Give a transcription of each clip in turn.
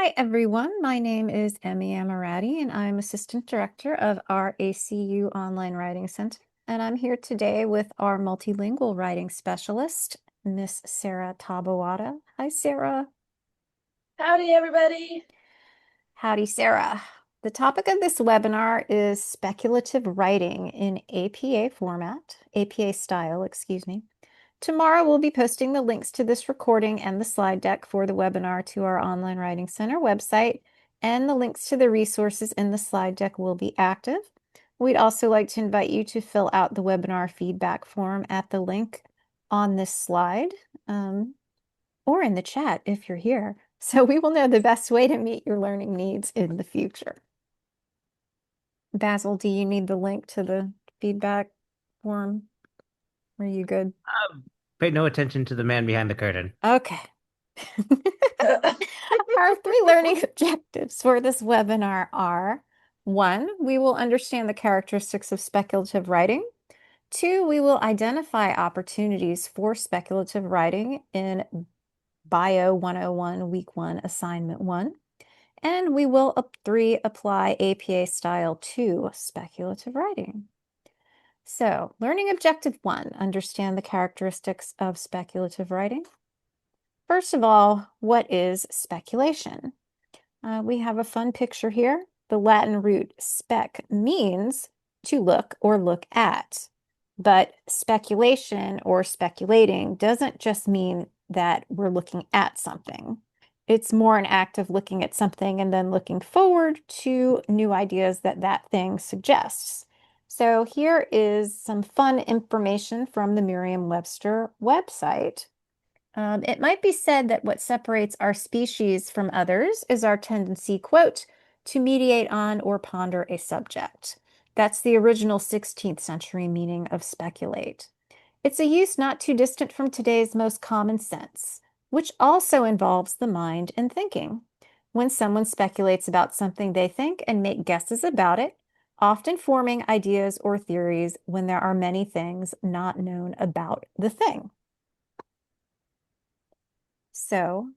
Hi, everyone. My name is Emmy Amarati, and I'm Assistant Director of our ACU Online Writing Center. And I'm here today with our multilingual writing specialist, Miss Sarah Tabawada. Hi, Sarah. Howdy, everybody. Howdy, Sarah. The topic of this webinar is speculative writing in APA format, APA style, excuse me. Tomorrow, we'll be posting the links to this recording and the slide deck for the webinar to our Online Writing Center website, and the links to the resources in the slide deck will be active. We'd also like to invite you to fill out the webinar feedback form at the link on this slide, or in the chat if you're here, so we will know the best way to meet your learning needs in the future. Basil, do you need the link to the feedback form? Are you good? Pay no attention to the man behind the curtain. Okay. Our three learning objectives for this webinar are: 1, we will understand the characteristics of speculative writing. 2, we will identify opportunities for speculative writing in BIOO 101, Week 1, Assignment 1. And we will, 3, apply APA style to speculative writing. So, learning objective 1, understand the characteristics of speculative writing. First of all, what is speculation? We have a fun picture here. The Latin root spec means to look or look at, but speculation or speculating doesn't just mean that we're looking at something. It's more an act of looking at something and then looking forward to new ideas that that thing suggests. So here is some fun information from the Merriam-Webster website. It might be said that what separates our species from others is our tendency, quote, to mediate on or ponder a subject. That's the original 16th century meaning of speculate. It's a use not too distant from today's most common sense, which also involves the mind and thinking. When someone speculates about something they think and make guesses about it, often forming ideas or theories when there are many things not known about the thing. So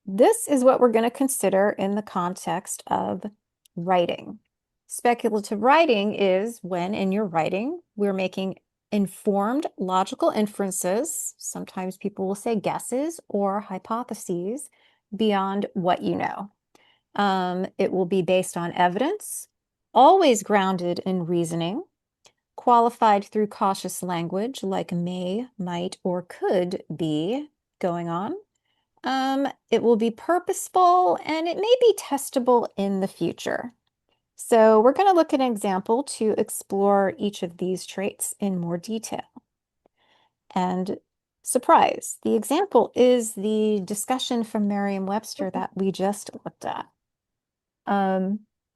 this is what we're going to consider in the context of writing. Speculative writing is when in your writing, we're making informed logical inferences. Sometimes people will say guesses or hypotheses beyond what you know. It will be based on evidence, always grounded in reasoning, qualified through cautious language like may, might, or could be going on. It will be purposeful and it may be testable in the future. So we're going to look at an example to explore each of these traits in more detail. And surprise, the example is the discussion from Merriam-Webster that we just looked at.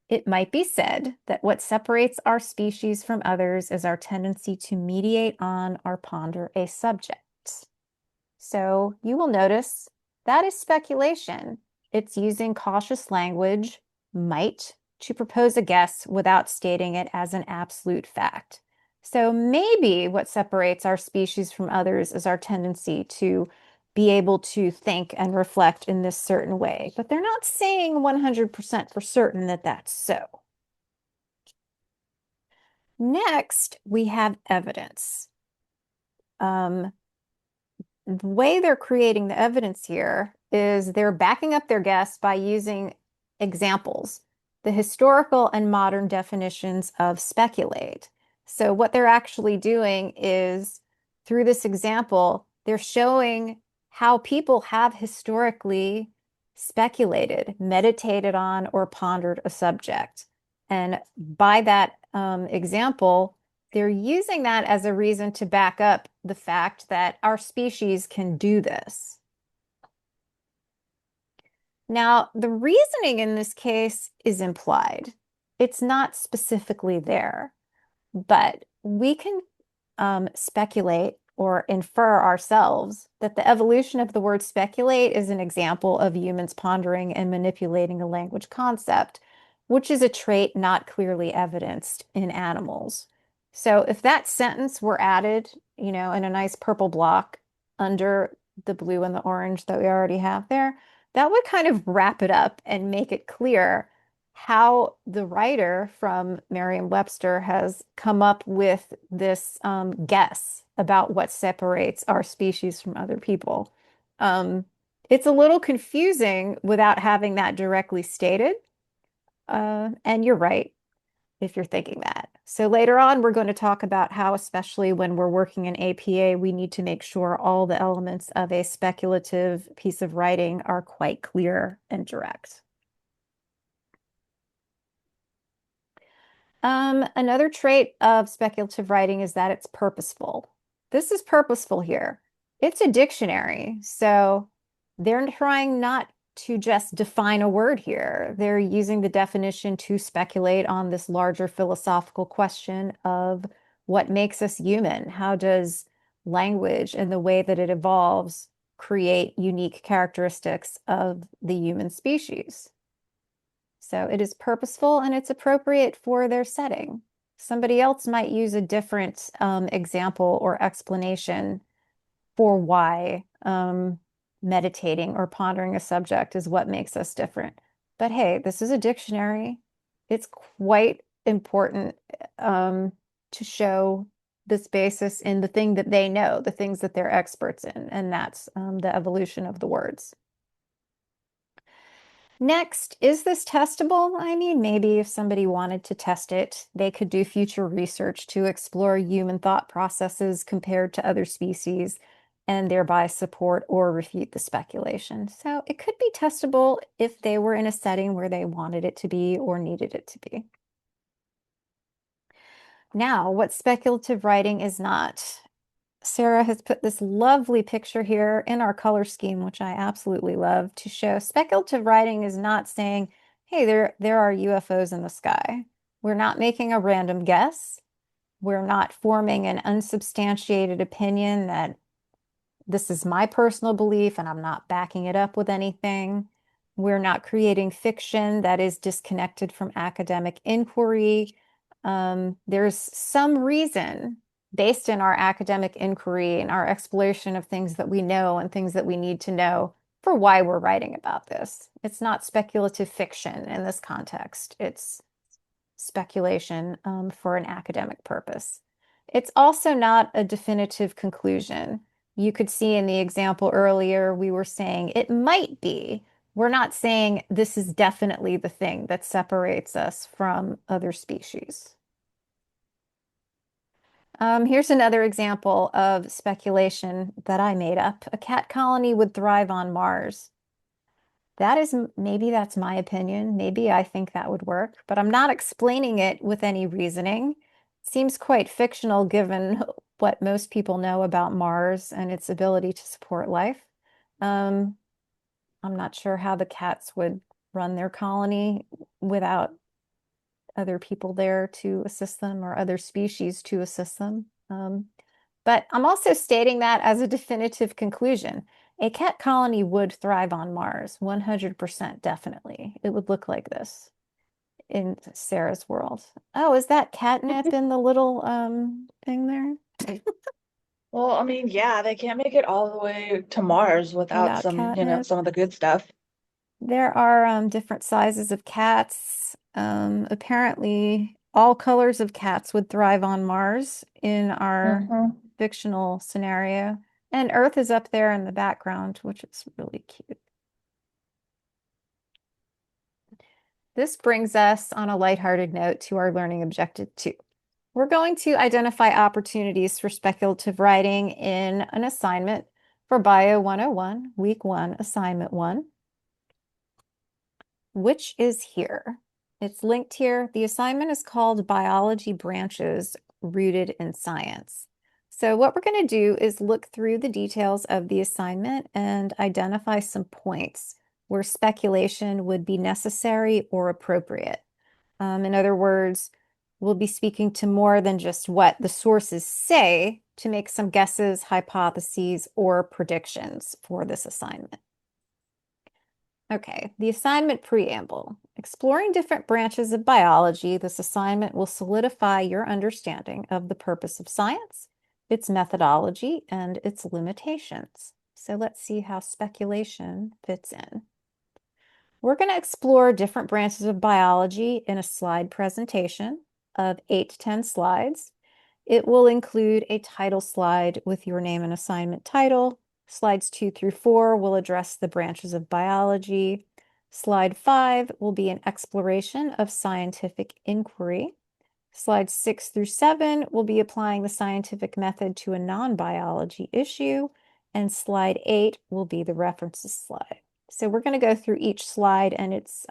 It might be said that what separates our species from others is our tendency to mediate on or ponder a subject. So you will notice that is speculation. It's using cautious language, might, to propose a guess without stating it as an absolute fact. So maybe what separates our species from others is our tendency to be able to think and reflect in this certain way, but they're not saying 100% for certain that that's so. Next, we have evidence. The way they're creating the evidence here is they're backing up their guess by using examples, the historical and modern definitions of speculate. So what they're actually doing is, through this example, they're showing how people have historically speculated, meditated on, or pondered a subject. And by that example, they're using that as a reason to back up the fact that our species can do this. Now, the reasoning in this case is implied. It's not specifically there, but we can speculate or infer ourselves that the evolution of the word speculate is an example of humans pondering and manipulating a language concept, which is a trait not clearly evidenced in animals. So if that sentence were added, in a nice purple block under the blue and the orange that we already have there, That would kind of wrap it up and make it clear how the writer from Merriam-Webster has come up with this guess about what separates our species from other people. Um, it's a little confusing without having that directly stated. And you're right if you're thinking that. So later on, we're going to talk about how, especially when we're working in APA, we need to make sure all the elements of a speculative piece of writing are quite clear and direct. Another trait of speculative writing is that it's purposeful. This is purposeful here. It's a dictionary, so they're trying not to just define a word here. They're using the definition to speculate on this larger philosophical question of what makes us human. How does language and the way that it evolves create unique characteristics of the human species? So it is purposeful and it's appropriate for their setting. Somebody else might use a different example or explanation for why meditating or pondering a subject is what makes us different. But hey, this is a dictionary. It's quite important to show this basis in the thing that they know, the things that they're experts in, and that's the evolution of the words. Next, is this testable? I mean, maybe if somebody wanted to test it, they could do future research to explore human thought processes compared to other species and thereby support or refute the speculation. So it could be testable if they were in a setting where they wanted it to be or needed it to be. Now, what speculative writing is not. Sarah has put this lovely picture here in our color scheme, which I absolutely love, to show speculative writing is not saying, hey, there are UFOs in the sky. We're not making a random guess. We're not forming an unsubstantiated opinion that this is my personal belief and I'm not backing it up with anything. We're not creating fiction that is disconnected from academic inquiry. There's some reason based in our academic inquiry and our exploration of things that we know and things that we need to know for why we're writing about this. It's not speculative fiction in this context. It's speculation for an academic purpose. It's also not a definitive conclusion. You could see in the example earlier, we were saying it might be. We're not saying this is definitely the thing that separates us from other species. Here's another example of speculation that I made up. A cat colony would thrive on Mars. That is, maybe that's my opinion. Maybe I think that would work, but I'm not explaining it with any reasoning. It seems quite fictional given what most people know about Mars and its ability to support life. I'm not sure how the cats would run their colony without other people there to assist them or other species to assist them. But I'm also stating that as a definitive conclusion. A cat colony would thrive on Mars, 100% definitely. It would look like this in Sarah's world. Oh, is that catnip in the little thing there? Well, I mean, yeah, they can't make it all the way to Mars without Without some, catnip. some of the good stuff. There are different sizes of cats. Apparently, all colors of cats would thrive on Mars in our Hmm. fictional scenario. And Earth is up there in the background, which is really cute. This brings us on a lighthearted note to our learning objective 2. We're going to identify opportunities for speculative writing in an assignment for Bio 101, Week 1, Assignment 1, which is here. It's linked here. The assignment is called Biology Branches Rooted in Science. So what we're going to do is look through the details of the assignment and identify some points where speculation would be necessary or appropriate. In other words, we'll be speaking to more than just what the sources say to make some guesses, hypotheses, or predictions for this assignment. Okay, the assignment preamble. Exploring different branches of biology, this assignment will solidify your understanding of the purpose of science, its methodology, and its limitations. So let's see how speculation fits in. We're going to explore different branches of biology in a slide presentation of 8 to 10 slides. It will include a title slide with your name and assignment title. Slides 2 through 4 will address the branches of biology. Slide 5 will be an exploration of scientific inquiry. Slides 6 through 7 will be applying the scientific method to a non-biology issue, and slide 8 will be the references slide. So we're going to go through each slide and its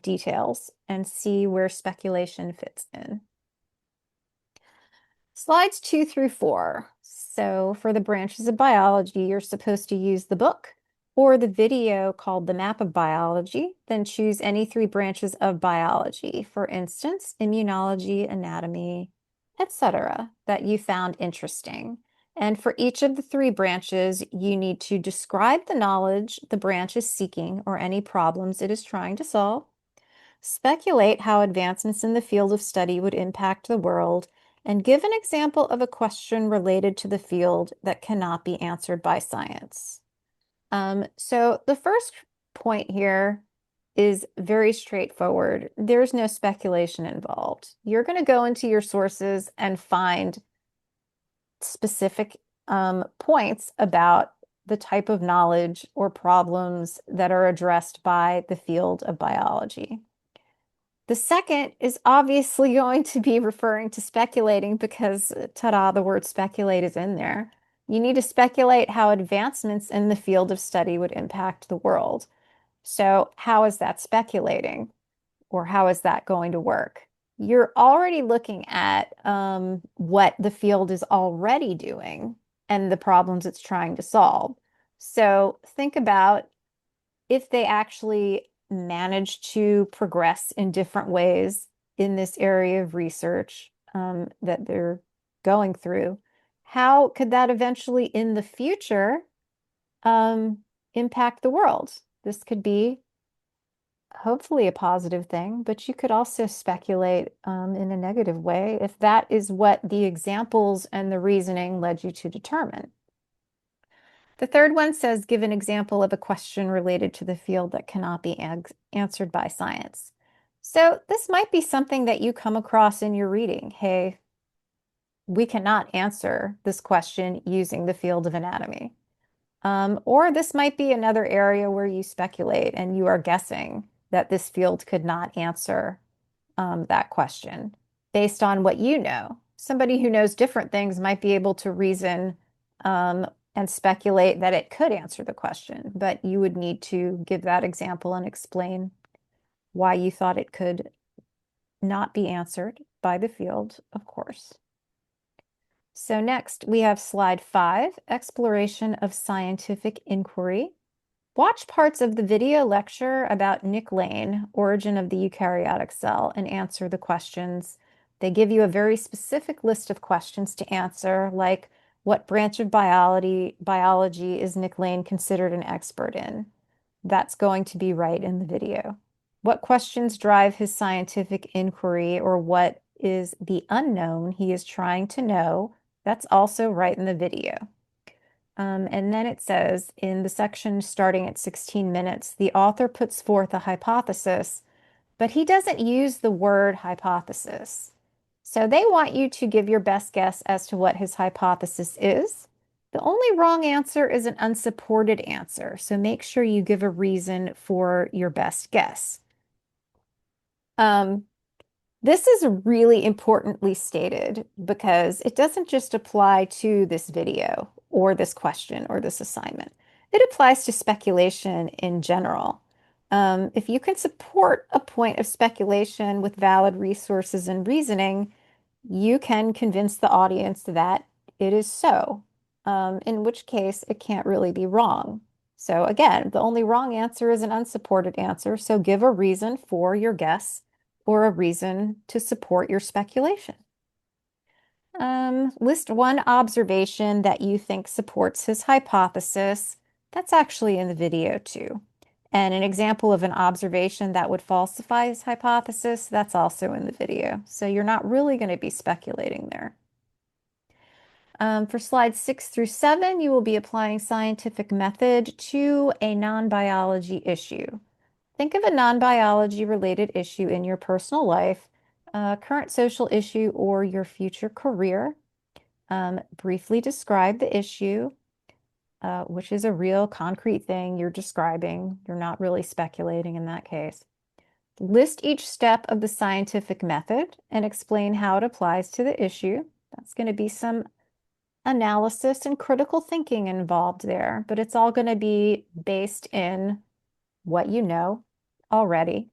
details and see where speculation fits in. Slides 2 through 4. So for the branches of biology, you're supposed to use the book or the video called The Map of Biology, then choose any 3 branches of biology, for instance, immunology, anatomy, etc., that you found interesting. And for each of the 3 branches, you need to describe the knowledge the branch is seeking or any problems it is trying to solve, speculate how advancements in the field of study would impact the world, and give an example of a question related to the field that cannot be answered by science. So the first point here is very straightforward. There's no speculation involved. You're going to go into your sources and find specific points about the type of knowledge or problems that are addressed by the field of biology. The second is obviously going to be referring to speculating because, ta-da, the word speculate is in there. You need to speculate how advancements in the field of study would impact the world. So how is that speculating? Or how is that going to work? You're already looking at what the field is already doing and the problems it's trying to solve. So think about if they actually manage to progress in different ways in this area of research that they're going through, how could that eventually in the future impact the world? This could be hopefully a positive thing, but you could also speculate in a negative way if that is what the examples and the reasoning led you to determine. The third one says, give an example of a question related to the field that cannot be answered by science. So this might be something that you come across in your reading. Hey, we cannot answer this question using the field of anatomy. Or this might be another area where you speculate and you are guessing that this field could not answer that question based on what you know. Somebody who knows different things might be able to reason and speculate that it could answer the question, but you would need to give that example and explain why you thought it could not be answered by the field, of course. So next we have slide 5, exploration of scientific inquiry. Watch parts of the video lecture about Nick Lane, Origin of the Eukaryotic Cell, and answer the questions. They give you a very specific list of questions to answer, like what branch of biology is Nick Lane considered an expert in? That's going to be right in the video. What questions drive his scientific inquiry, or what is the unknown he is trying to know? That's also right in the video. And then it says in the section starting at 16 minutes, the author puts forth a hypothesis, but he doesn't use the word hypothesis. So they want you to give your best guess as to what his hypothesis is. The only wrong answer is an unsupported answer. So make sure you give a reason for your best guess. This is really importantly stated because it doesn't just apply to this video or this question or this assignment. It applies to speculation in general. If you can support a point of speculation with valid resources and reasoning, you can convince the audience that it is so, in which case it can't really be wrong. So again, the only wrong answer is an unsupported answer, so give a reason for your guess or a reason to support your speculation. List one observation that you think supports his hypothesis. That's actually in the video too. And an example of an observation that would falsify his hypothesis, that's also in the video. So you're not really going to be speculating there. For slides 6 through 7, you will be applying scientific method to a non-biology issue. Think of a non-biology related issue in your personal life, current social issue, or your future career. Briefly describe the issue, which is a real concrete thing you're describing. You're not really speculating in that case. List each step of the scientific method and explain how it applies to the issue. That's going to be some analysis and critical thinking involved there, but it's all going to be based in what you know already.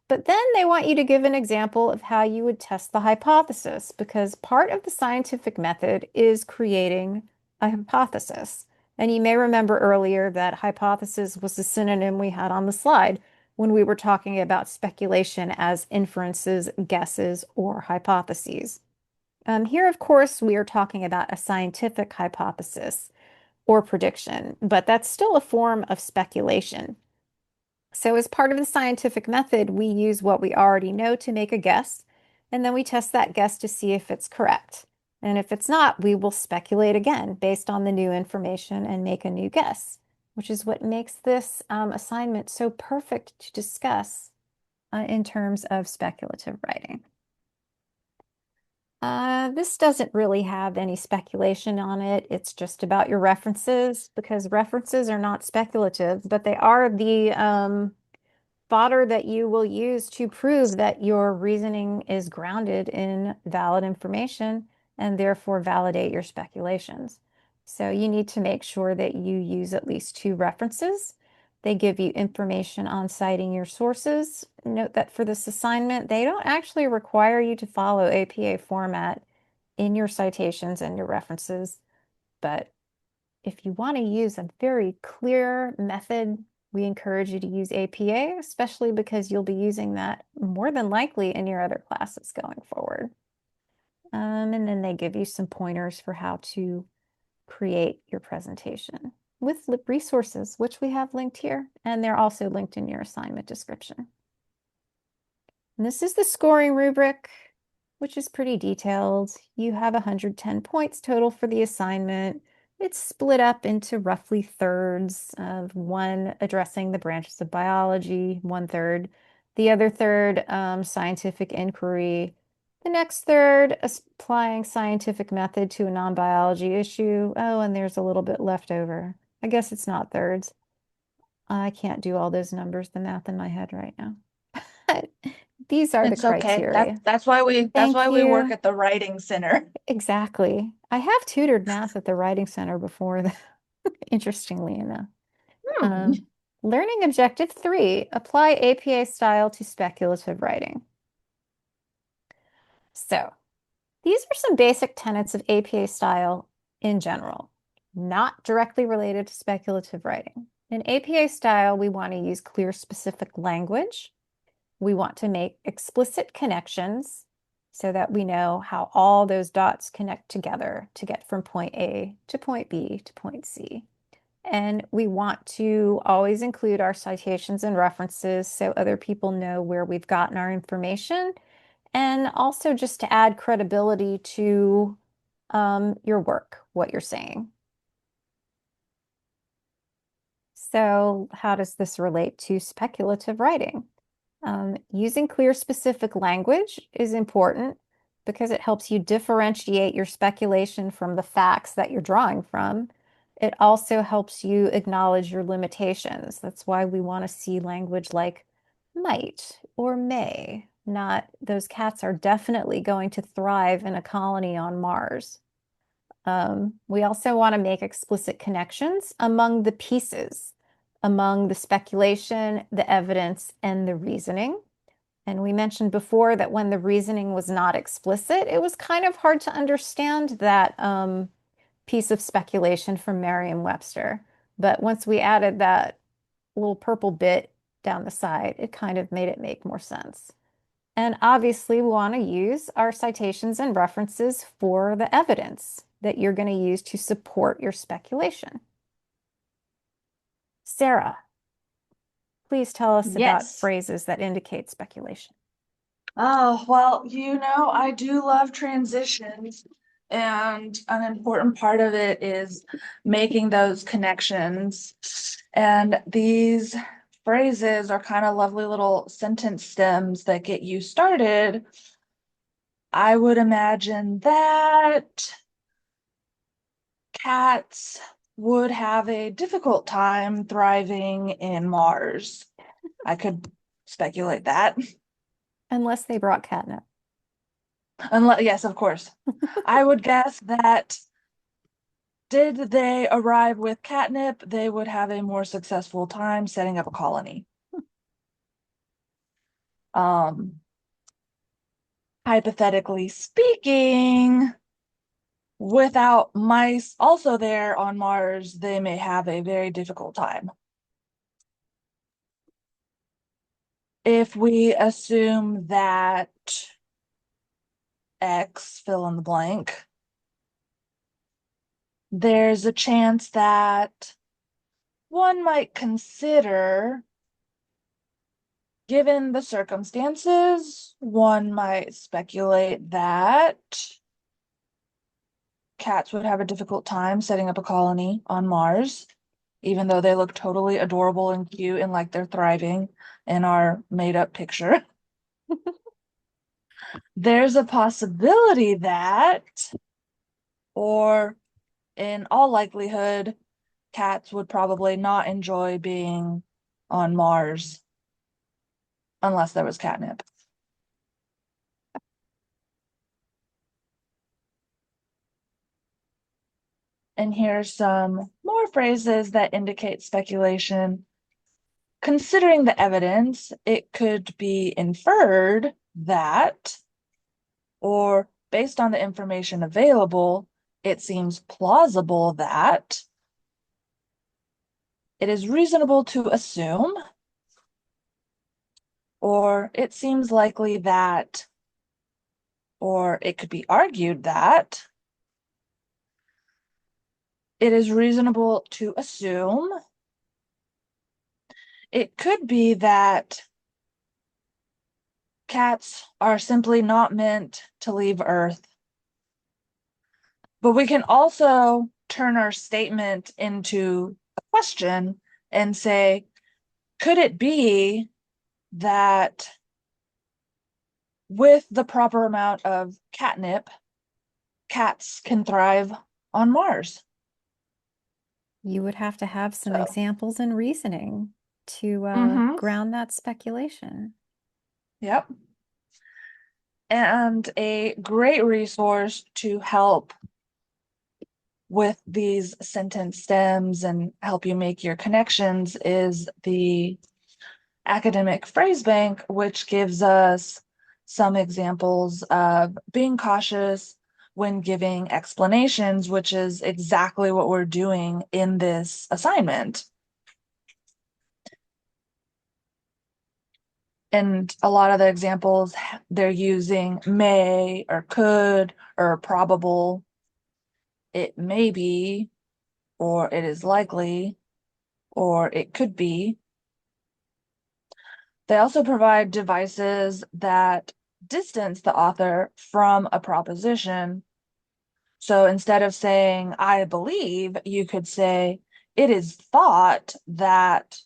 But then they want you to give an example of how you would test the hypothesis, because part of the scientific method is creating a hypothesis. And you may remember earlier that hypothesis was the synonym we had on the slide when we were talking about speculation as inferences, guesses, or hypotheses. Here, of course, we are talking about a scientific hypothesis or prediction, but that's still a form of speculation. So as part of the scientific method, we use what we already know to make a guess, and then we test that guess to see if it's correct. And if it's not, we will speculate again based on the new information and make a new guess, which is what makes this assignment so perfect to discuss in terms of speculative writing. This doesn't really have any speculation on it. It's just about your references, because references are not speculative, but they are the fodder that you will use to prove that your reasoning is grounded in valid information and therefore validate your speculations. So you need to make sure that you use at least 2 references. They give you information on citing your sources. Note that for this assignment, they don't actually require you to follow APA format in your citations and your references, but if you want to use a very clear method, we encourage you to use APA, especially because you'll be using that more than likely in your other classes going forward. And then they give you some pointers for how to create your presentation with resources, which we have linked here, and they're also linked in your assignment description. And this is the scoring rubric, which is pretty detailed. You have 110 points total for the assignment. It's split up into roughly thirds of one addressing the branches of biology, 1/3. The other third, scientific inquiry. The next third, applying scientific method to a non-biology issue. Oh, and there's a little bit left over. I guess it's not thirds. I can't do all those numbers, the math in my head right now. These are the It's okay. criteria. That's why we Thank work you. at the writing center. Exactly. I have tutored math at the Writing Center before, interestingly enough. Hmm. Learning objective 3, apply APA style to speculative writing. So these are some basic tenets of APA style in general, not directly related to speculative writing. In APA style, we want to use clear, specific language. We want to make explicit connections so that we know how all those dots connect together to get from point A to point B to point C. And we want to always include our citations and references so other people know where we've gotten our information, and also just to add credibility to your work, what you're saying. So how does this relate to speculative writing? Using clear, specific language is important because it helps you differentiate your speculation from the facts that you're drawing from. It also helps you acknowledge your limitations. That's why we want to see language like might or may, not those cats are definitely going to thrive in a colony on Mars. We also want to make explicit connections among the pieces, among the speculation, the evidence, and the reasoning. And we mentioned before that when the reasoning was not explicit, it was kind of hard to understand that piece of speculation from Merriam-Webster. But once we added that little purple bit down the side, it kind of made it make more sense. And obviously, we want to use our citations and references for the evidence that you're going to use to support your speculation. Sarah, please tell us about Yes. phrases that indicate speculation. Oh, well, I do love transitions, and an important part of it is making those connections. And these phrases are kind of lovely little sentence stems that get you started, I would imagine that cats would have a difficult time thriving in Mars. I could speculate that. Unless they brought catnip. Unless, yes, of course. I would guess that did they arrive with catnip, they would have a more successful time setting up a colony. Hypothetically speaking, without mice also there on Mars, they may have a very difficult time. If we assume that X, fill in the blank, there's a chance that one might consider, given the circumstances, one might speculate that cats would have a difficult time setting up a colony on Mars, even though they look totally adorable and cute and like they're thriving in our made-up picture. There's a possibility that, or in all likelihood, cats would probably not enjoy being on Mars unless there was catnip. And here's some more phrases that indicate speculation. Considering the evidence, it could be inferred that, or based on the information available, it seems plausible that, it is reasonable to assume, or it seems likely that, or it could be argued that, it is reasonable to assume, it could be that cats are simply not meant to leave Earth. But we can also turn our statement into a question and say, could it be that with the proper amount of catnip, cats can thrive on Mars? You would have to have some So, examples and reasoning to mhm. ground that speculation. Yep. And a great resource to help with these sentence stems and help you make your connections is the academic phrase bank, which gives us some examples of being cautious when giving explanations, which is exactly what we're doing in this assignment. And a lot of the examples, they're using may or could or probable. It may be, or it is likely, or it could be. They also provide devices that distance the author from a proposition. So instead of saying, I believe, you could say, it is thought that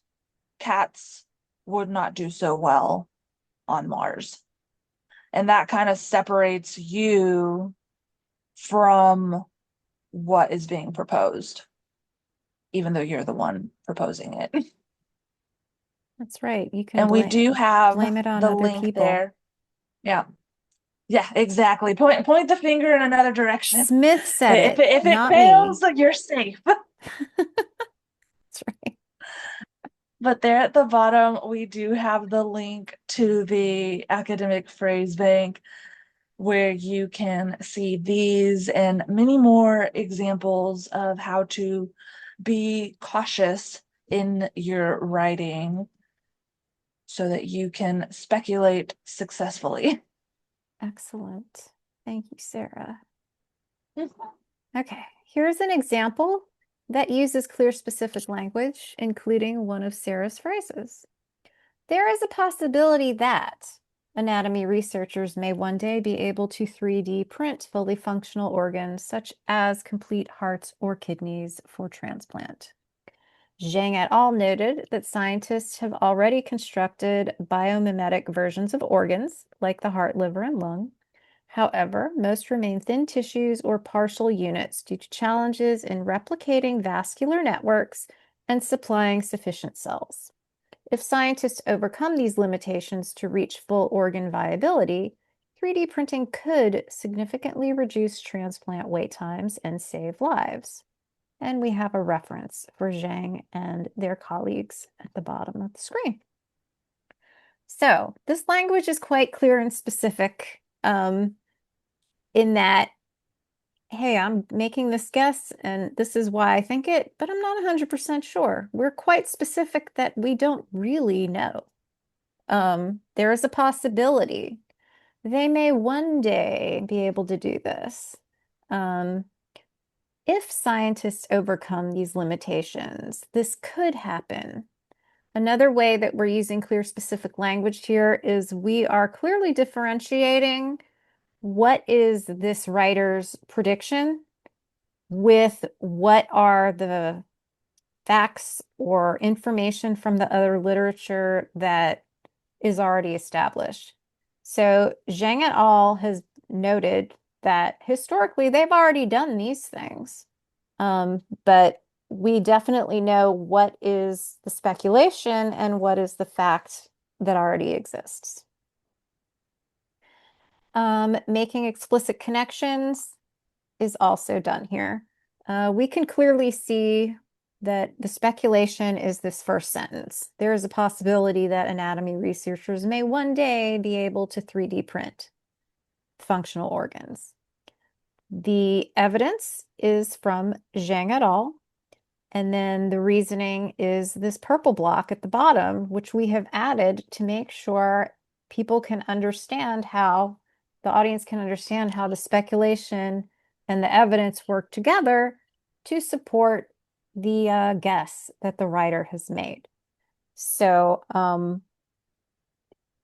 cats would not do so well on Mars. And that kind of separates you from what is being proposed, even though you're the one proposing it. That's right. You can And we do have blame it on the other link people. there. Yeah. Yeah, exactly. Point the finger in another direction. Smith said If it, it not fails, me. you're safe. That's right. But there at the bottom, we do have the link to the academic phrase bank where you can see these and many more examples of how to be cautious in your writing so that you can speculate successfully. Excellent. Thank you, Sarah. Mhm. Okay, here's an example that uses clear, specific language, including one of Sarah's phrases. There is a possibility that anatomy researchers may one day be able to 3D print fully functional organs, such as complete hearts or kidneys for transplant. Zhang et al. Noted that scientists have already constructed biomimetic versions of organs, like the heart, liver, and lung. However, most remain thin tissues or partial units due to challenges in replicating vascular networks and supplying sufficient cells. If scientists overcome these limitations to reach full organ viability, 3D printing could significantly reduce transplant wait times and save lives. And we have a reference for Zhang and their colleagues at the bottom of the screen. So this language is quite clear and specific in that, hey, I'm making this guess and this is why I think it, but I'm not 100% sure. We're quite specific that we don't really know. There is a possibility. They may one day be able to do this. If scientists overcome these limitations, this could happen. Another way that we're using clear specific language here is we are clearly differentiating what is this writer's prediction with what are the facts or information from the other literature that is already established. So Zhang et al. Has noted that historically they've already done these things. But we definitely know what is the speculation and what is the fact that already exists. Making explicit connections is also done here. We can clearly see that the speculation is this first sentence. There is a possibility that anatomy researchers may one day be able to 3D print functional organs. The evidence is from Zhang et al. And then the reasoning is this purple block at the bottom, which we have added to make sure people can understand how the audience can understand how the speculation and the evidence work together to support the guess that the writer has made. So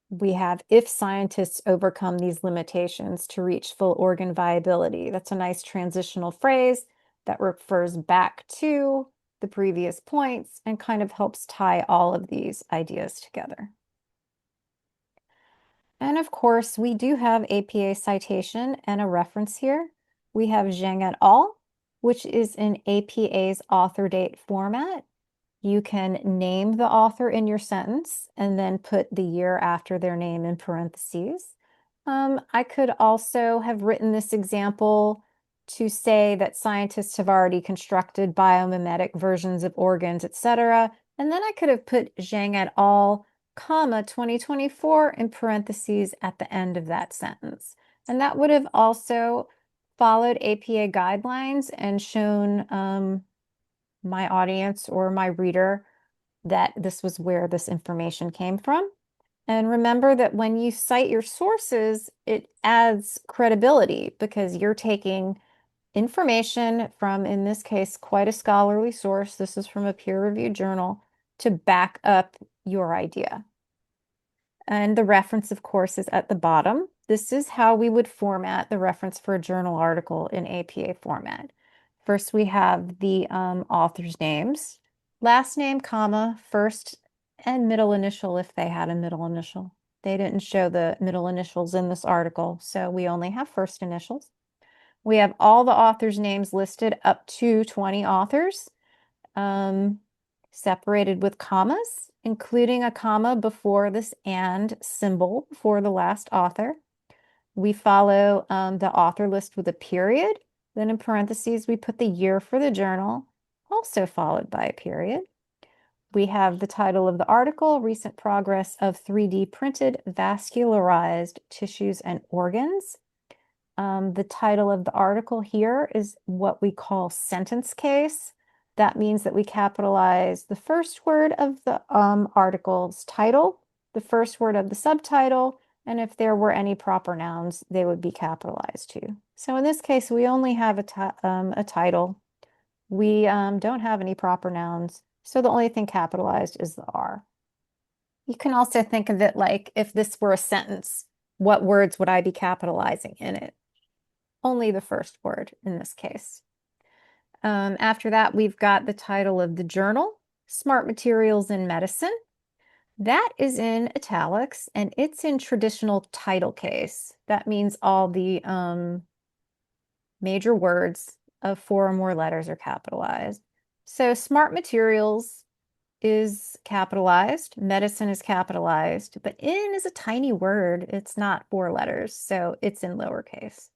we have if scientists overcome these limitations to reach full organ viability. That's a nice transitional phrase that refers back to the previous points and kind of helps tie all of these ideas together. And of course, we do have APA citation and a reference here. We have Zhang et al., which is in APA's author date format. You can name the author in your sentence and then put the year after their name in parentheses. I could also have written this example to say that scientists have already constructed biomimetic versions of organs, etc. And then I could have put Zhang et al., comma, 2024 in parentheses at the end of that sentence. And that would have also followed APA guidelines and shown my audience or my reader that this was where this information came from. And remember that when you cite your sources, it adds credibility because you're taking information from, in this case, quite a scholarly source. This is from a peer-reviewed journal to back up your idea. And the reference, of course, is at the bottom. This is how we would format the reference for a journal article in APA format. First, we have the author's names, last name, comma, first and middle initial if they had a middle initial. They didn't show the middle initials in this article, so we only have first initials. We have all the authors' names listed up to 20 authors, separated with commas, including a comma before this and symbol for the last author. We follow the author list with a period. Then in parentheses, we put the year for the journal, also followed by a period. We have the title of the article, Recent Progress of 3D Printed Vascularized Tissues and Organs. The title of the article here is what we call sentence case. That means that we capitalize the first word of the article's title, the first word of the subtitle, and if there were any proper nouns, they would be capitalized too. So in this case, we only have a title. We don't have any proper nouns, so the only thing capitalized is the R. You can also think of it like if this were a sentence, what words would I be capitalizing in it? Only the first word in this case. After that, we've got the title of the journal. Smart materials in medicine. That is in italics and it's in traditional title case. That means all the major words of 4 or more letters are capitalized. So smart materials is capitalized, medicine is capitalized, but in is a tiny word. It's not 4 letters, so it's in lowercase.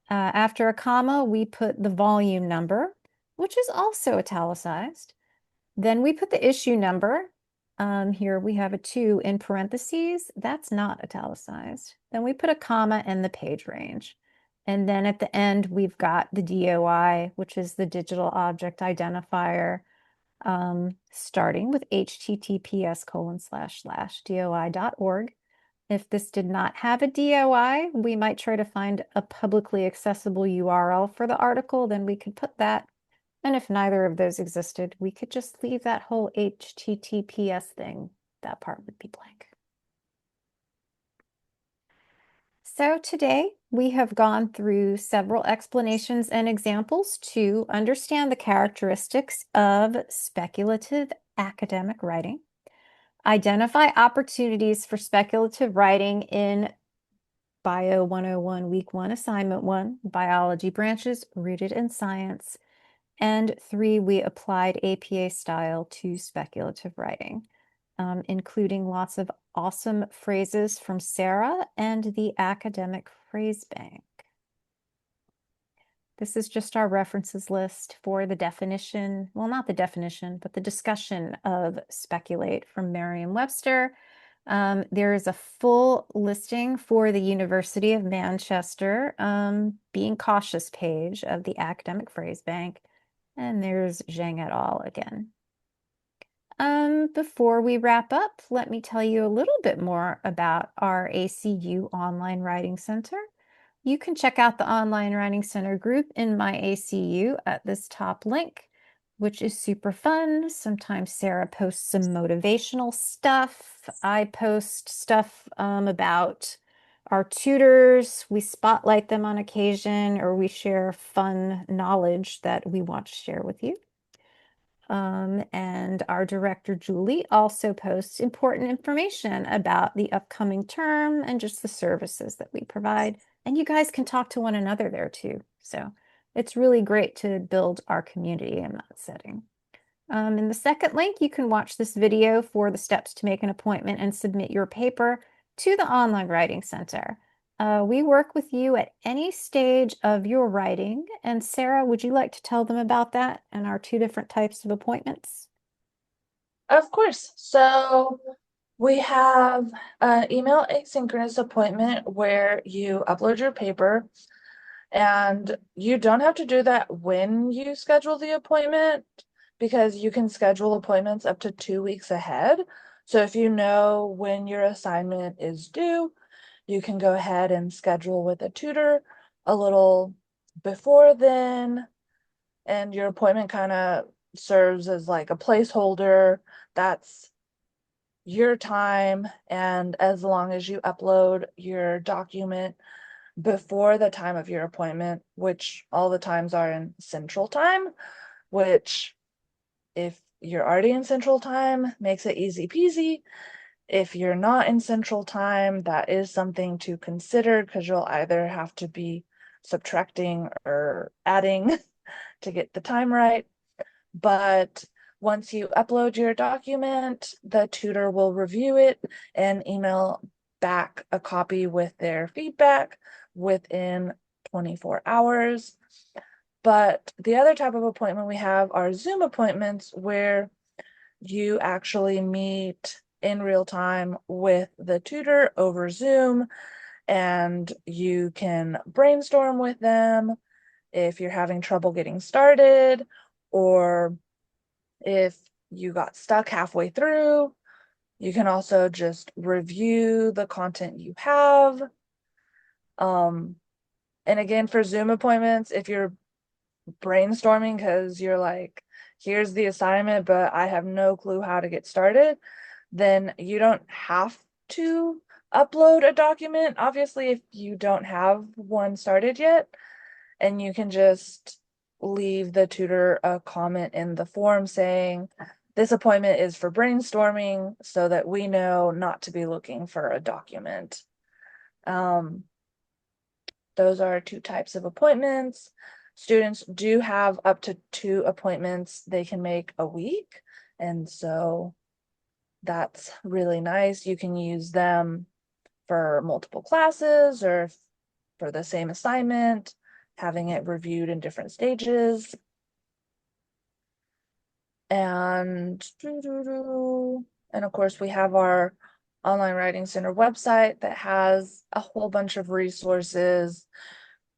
After a comma, we put the volume number, which is also italicized. Then we put the issue number. Here we have a 2 in parentheses. That's not italicized. Then we put a comma and the page range. And then at the end, we've got the DOI, which is the digital object identifier, starting with https://doi.org. If this did not have a DOI, we might try to find a publicly accessible URL for the article, then we could put that. And if neither of those existed, we could just leave that whole HTTPS thing. That part would be blank. So today we have gone through several explanations and examples to understand the characteristics of speculative academic writing, identify opportunities for speculative writing in BIOO 101 Week 1 Assignment 1, Biology Branches Rooted in Science, and 3, we applied APA style to speculative writing, including lots of awesome phrases from Sarah and the Academic Phrase Bank. This is just our references list for the definition, well, not the definition, but the discussion of speculate from Merriam-Webster. There is a full listing for the University of Manchester Being Cautious page of the Academic Phrase Bank. And there's Zhang et al. Again. Before we wrap up, let me tell you a little bit more about our ACU Online Writing Center. You can check out the Online Writing Center group in my ACU at this top link, which is super fun. Sometimes Sarah posts some motivational stuff. I post stuff about our tutors. We spotlight them on occasion, or we share fun knowledge that we want to share with you. And our director, Julie, also posts important information about the upcoming term and just the services that we provide. And you guys can talk to one another there too. So it's really great to build our community in that setting. In the second link, you can watch this video for the steps to make an appointment and submit your paper to the Online Writing Center. We work with you at any stage of your writing. And Sarah, would you like to tell them about that and our 2 different types of appointments? Of course. So we have an email asynchronous appointment where you upload your paper, and you don't have to do that when you schedule the appointment because you can schedule appointments up to 2 weeks ahead. So if you know when your assignment is due, you can go ahead and schedule with a tutor a little before then, and your appointment kind of serves as like a placeholder. That's your time, and as long as you upload your document before the time of your appointment, which all the times are in Central Time, which if you're already in Central Time, makes it easy peasy. If you're not in Central Time, that is something to consider because you'll either have to be subtracting or adding to get the time right. But once you upload your document, the tutor will review it and email back a copy with their feedback within 24 hours. But the other type of appointment we have are Zoom appointments where you actually meet in real time with the tutor over Zoom, and you can brainstorm with them if you're having trouble getting started, or if you got stuck halfway through. You can also just review the content you have. And again, for Zoom appointments, if you're brainstorming because you're like, here's the assignment, but I have no clue how to get started, then you don't have to upload a document, obviously, if you don't have one started yet, and you can just leave the tutor a comment in the form saying, this appointment is for brainstorming so that we know not to be looking for a document. Those are two types of appointments. Students do have up to 2 appointments they can make a week. And so that's really nice. You can use them for multiple classes or for the same assignment, having it reviewed in different stages. And of course, we have our Online Writing Center website that has a whole bunch of resources.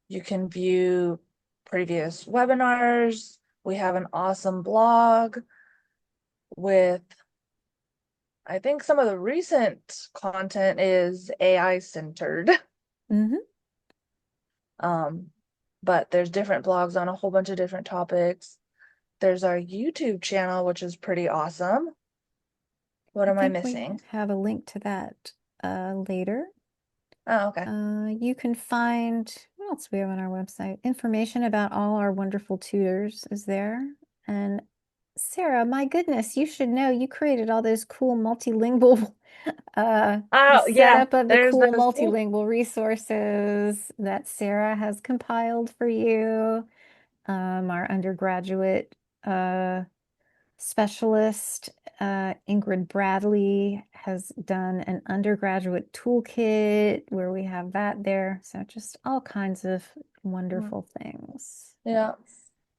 You can view previous webinars. We have an awesome blog with, I think some of the recent content is AI centered. But there's different blogs on a whole bunch of different topics. There's our YouTube channel, which is pretty awesome. What am I missing? We have a link to that later. Oh, okay. You can find, what else we have on our website? Information about all our wonderful tutors is there. And Sarah, my goodness, you should know you created all those cool multilingual the Oh, yeah. setup of the There's cool those. multilingual resources that Sarah has compiled for you. Our undergraduate specialist, Ingrid Bradley, has done an undergraduate toolkit where we have that there. So just all kinds of wonderful things. Yeah.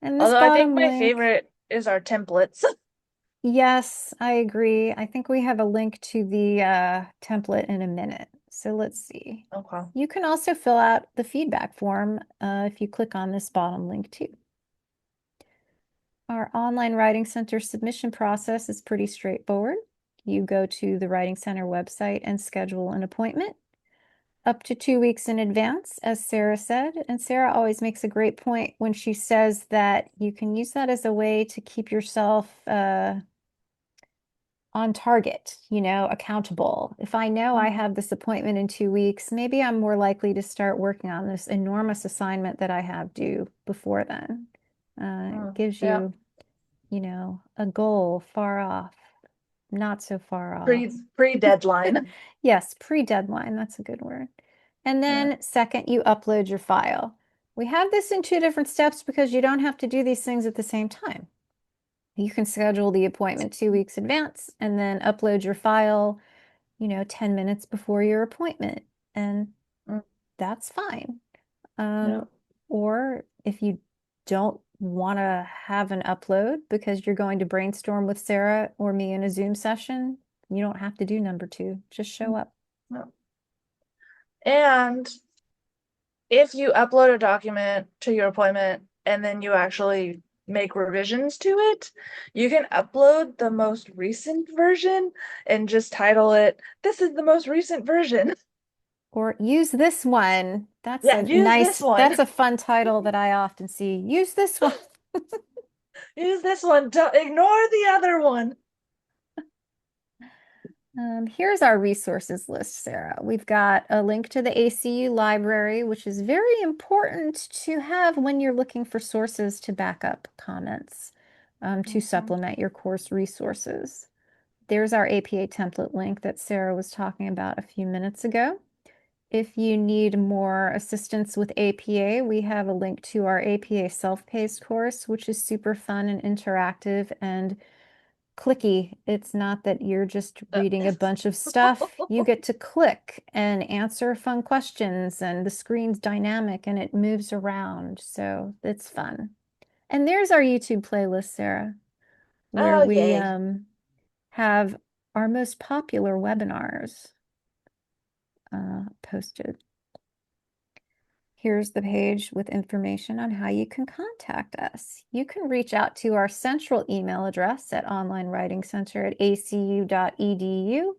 And this Although I think bottom my link, favorite is our templates. yes, I agree. I think we have a link to the template in a minute. So let's see. Okay. You can also fill out the feedback form if you click on this bottom link too. Our online Writing Center submission process is pretty straightforward. You go to the Writing Center website and schedule an appointment up to 2 weeks in advance, as Sarah said. And Sarah always makes a great point when she says that you can use that as a way to keep yourself on target, accountable. If I know I have this appointment in 2 weeks, maybe I'm more likely to start working on this enormous assignment that I have due before then. It gives Yeah. a goal far off, not so far off. Pre-deadline. Yes, pre-deadline, that's a good word. And then second, you upload your file. We have this in 2 different steps because you don't have to do these things at the same time. You can schedule the appointment 2 weeks advance and then upload your file, 10 minutes before your appointment. And that's fine. Or if you don't want to have an upload because you're going to brainstorm with Sarah or me in a Zoom session, you don't have to do number 2. Just show up. And if you upload a document to your appointment and then you actually make revisions to it, you can upload the most recent version and just title it, "This is the most recent version." Or use this one. That's Yeah, use this one. That's a fun title that I often see. Use this one. Use this one. Ignore the other one. Here's our resources list, Sarah. We've got a link to the ACU library, which is very important to have when you're looking for sources to back up comments to supplement your course resources. There's our APA template link that Sarah was talking about a few minutes ago. If you need more assistance with APA, we have a link to our APA self-paced course, which is super fun and interactive and clicky. It's not that you're just reading a bunch of stuff. You get to click and answer fun questions, and the screen's dynamic and it moves around. So it's fun. And there's our YouTube playlist, Sarah, where we have our most popular webinars posted. Here's the page with information on how you can contact us. You can reach out to our central email address at onlinewritingcenter@acu.edu.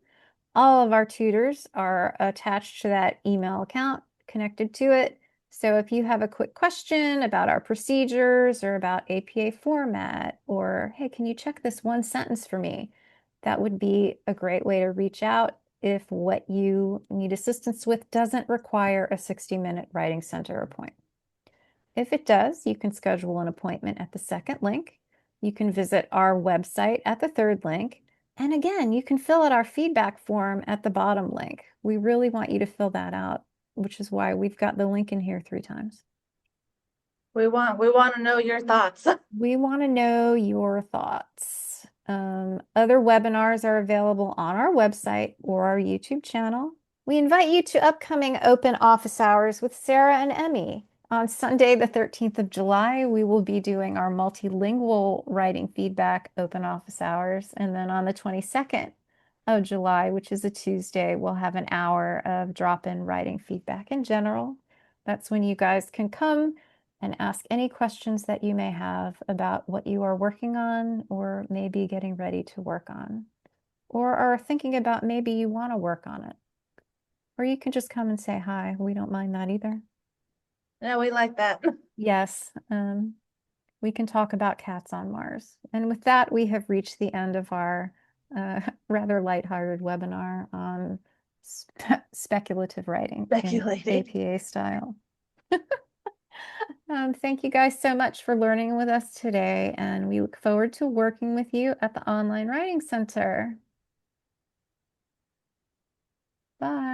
All of our tutors are attached to that email account, connected to it. So if you have a quick question about our procedures or about APA format, or hey, can you check this one sentence for me? That would be a great way to reach out if what you need assistance with doesn't require a 60-minute Writing Center appointment. If it does, you can schedule an appointment at the second link. You can visit our website at the third link. And again, you can fill out our feedback form at the bottom link. We really want you to fill that out, which is why we've got the link in here 3 times. We want to know your thoughts. We want to know your thoughts. Other webinars are available on our website or our YouTube channel. We invite you to upcoming open office hours with Sarah and Emmy. On Sunday, the 13th of July, we will be doing our multilingual writing feedback open office hours. And then on the 22nd of July, which is a Tuesday, we'll have an hour of drop-in writing feedback in general. That's when you guys can come and ask any questions that you may have about what you are working on or maybe getting ready to work on, or are thinking about maybe you want to work on it. Or you can just come and say hi. We don't mind that either. Yeah, we like that. Yes, we can talk about cats on Mars. And with that, we have reached the end of our rather lighthearted webinar on speculative writing in Speculating. APA style. Thank you guys so much for learning with us today, and we look forward to working with you at the Online Writing Center. Bye.